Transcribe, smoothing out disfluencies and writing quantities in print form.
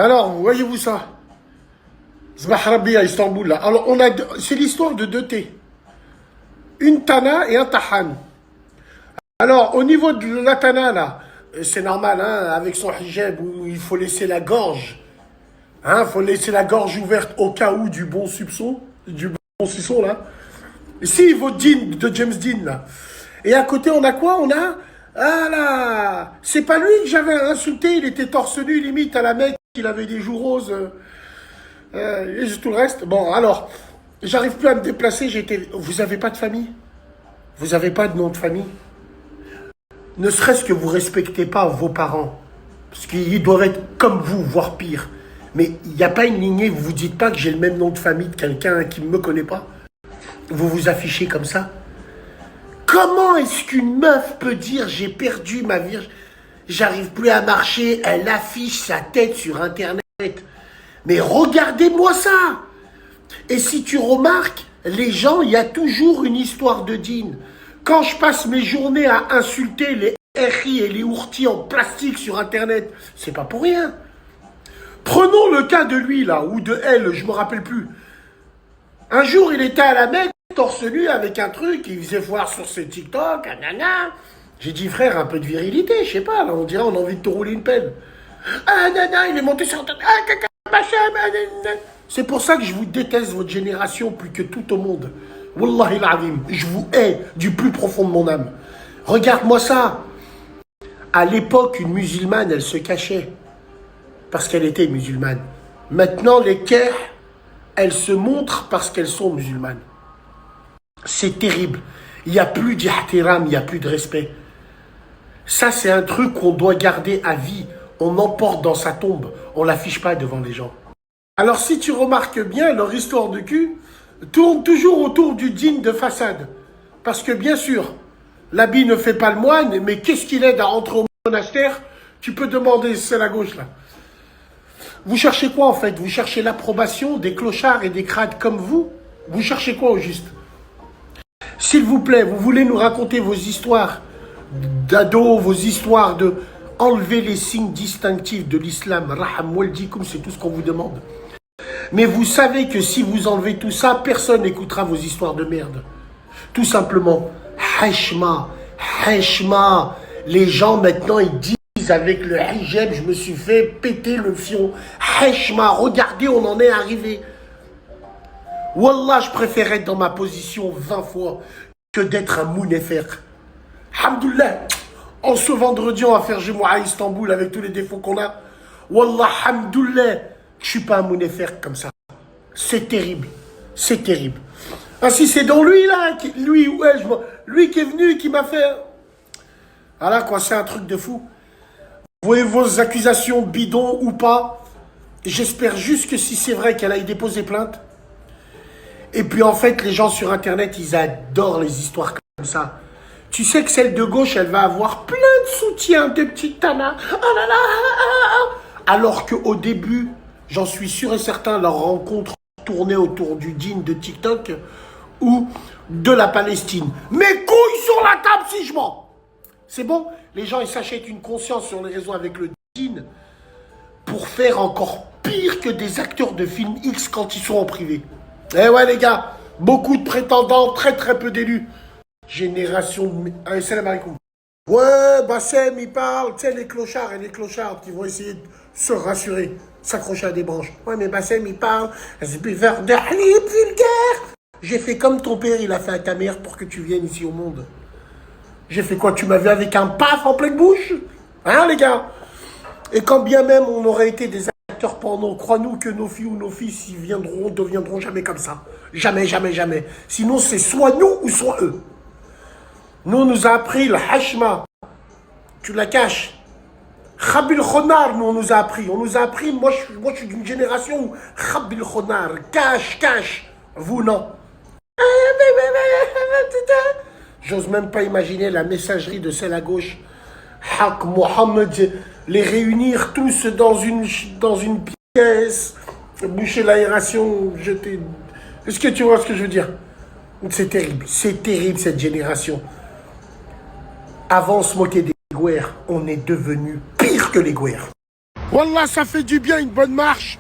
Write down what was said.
Alors, voyez-vous ça? Zbah à Istanbul, là. Alors, c'est l'histoire de deux thés. Une Tana et un Tahan. Alors, au niveau de la Tana, là, c'est normal, hein, avec son hijab, où il faut laisser la gorge. Hein, faut laisser la gorge ouverte au cas où du bon soupçon, là. Ici, votre Dean, de James Dean, là. Et à côté, on a quoi? On a... Ah là, c'est pas lui que j'avais insulté, il était torse nu, limite, à la Mecque, il avait des joues roses, et tout le reste. Bon, alors, j'arrive plus à me déplacer, Vous avez pas de famille? Vous avez pas de nom de famille? Ne serait-ce que vous respectez pas vos parents, parce qu'ils doivent être comme vous, voire pire. Mais il n'y a pas une lignée, vous vous dites pas que j'ai le même nom de famille de quelqu'un qui ne me connaît pas? Vous vous affichez comme ça? Comment est-ce qu'une meuf peut dire j'ai perdu ma virge, j'arrive plus à marcher, elle affiche sa tête sur internet? Mais regardez-moi ça! Et si tu remarques, les gens, il y a toujours une histoire de dîne. Quand je passe mes journées à insulter les RI et les ourtis en plastique sur internet, c'est pas pour rien. Prenons le cas de lui là, ou de elle, je me rappelle plus. Un jour, il était à la Mecque, torse nu avec un truc, il faisait voir sur ses TikTok, nanana. J'ai dit, frère, un peu de virilité, je sais pas, là, on dirait on a envie de te rouler une pelle. Ah, nana, il est monté sur internet, ah, caca, machin, nanana. C'est pour ça que je vous déteste, votre génération, plus que tout au monde. Wallahi l'azim, je vous hais du plus profond de mon âme. Regarde-moi ça. À l'époque, une musulmane, elle se cachait parce qu'elle était musulmane. Maintenant, les kers, elles se montrent parce qu'elles sont musulmanes. C'est terrible. Il n'y a plus d'ihtiram, il n'y a plus de respect. Ça, c'est un truc qu'on doit garder à vie. On emporte dans sa tombe. On ne l'affiche pas devant les gens. Alors, si tu remarques bien, leur histoire de cul tourne toujours autour du dîne de façade. Parce que, bien sûr, l'habit ne fait pas le moine, mais qu'est-ce qu'il aide à rentrer au monastère? Tu peux demander, c'est la gauche, là. Vous cherchez quoi, en fait? Vous cherchez l'approbation des clochards et des crades comme vous? Vous cherchez quoi, au juste? S'il vous plaît, vous voulez nous raconter vos histoires d'ados, vos histoires de enlever les signes distinctifs de l'islam, raham waldikum, c'est tout ce qu'on vous demande. Mais vous savez que si vous enlevez tout ça, personne n'écoutera vos histoires de merde. Tout simplement, hashma, hashma. Les gens maintenant, ils disent avec le hijab, je me suis fait péter le fion. Hashma, regardez, on en est arrivé. Wallah, je préfère être dans ma position 20 fois que d'être un mounefer. Alhamdoulilah, en ce vendredi, on va faire Jumu'ah à Istanbul avec tous les défauts qu'on a. Wallah, alhamdoulilah, je suis pas un mounefer comme ça. C'est terrible. C'est terrible. Ah, si c'est dans lui, là, lui, ouais, lui qui est venu, qui m'a fait... Voilà, quoi, c'est un truc de fou. Vous voyez vos accusations bidons ou pas, j'espère juste que si c'est vrai qu'elle aille déposer plainte. Et puis, en fait, les gens sur Internet, ils adorent les histoires comme ça. Tu sais que celle de gauche, elle va avoir plein de soutien, de petites tanas. Oh là là, alors qu'au début, j'en suis sûr et certain, leur rencontre tournait autour du dîne de TikTok ou de la Palestine. Mes couilles sur la table si je mens. C'est bon, les gens, ils s'achètent une conscience sur les réseaux avec le dîne pour faire encore pire que des acteurs de films X quand ils sont en privé. Eh ouais, les gars, beaucoup de prétendants, très très peu d'élus. Génération de... Allez, salam alaikum. Ouais, Bassem, il parle, tu sais, les clochards et les clochards qui vont essayer de se rassurer, s'accrocher à des branches. Ouais, mais Bassem, il parle, c'est buveur de halib vulgaire. J'ai fait comme ton père, il a fait à ta mère pour que tu viennes ici au monde. J'ai fait quoi? Tu m'as vu avec un paf en pleine bouche? Hein, les gars? Et quand bien même on aurait été des acteurs porno, crois-nous que nos filles ou nos fils, ils deviendront jamais comme ça. Jamais, jamais, jamais. Sinon, c'est soit nous ou soit eux. Nous, on nous a appris le hashma. Tu la caches. Khabil Khonar, nous, on nous a appris. On nous a appris, moi, je suis d'une génération où Khabil Khonar, cache, cache. Vous, non. J'ose même pas imaginer la messagerie de celle à gauche. Haq Mohammed, les réunir tous dans une pièce, boucher l'aération, jeter... Est-ce que tu vois ce que je veux dire? C'est terrible cette génération. Avant, on se moquait des Gouers, on est devenu pire que les Gouers. Wallah, ça fait du bien, une bonne marche.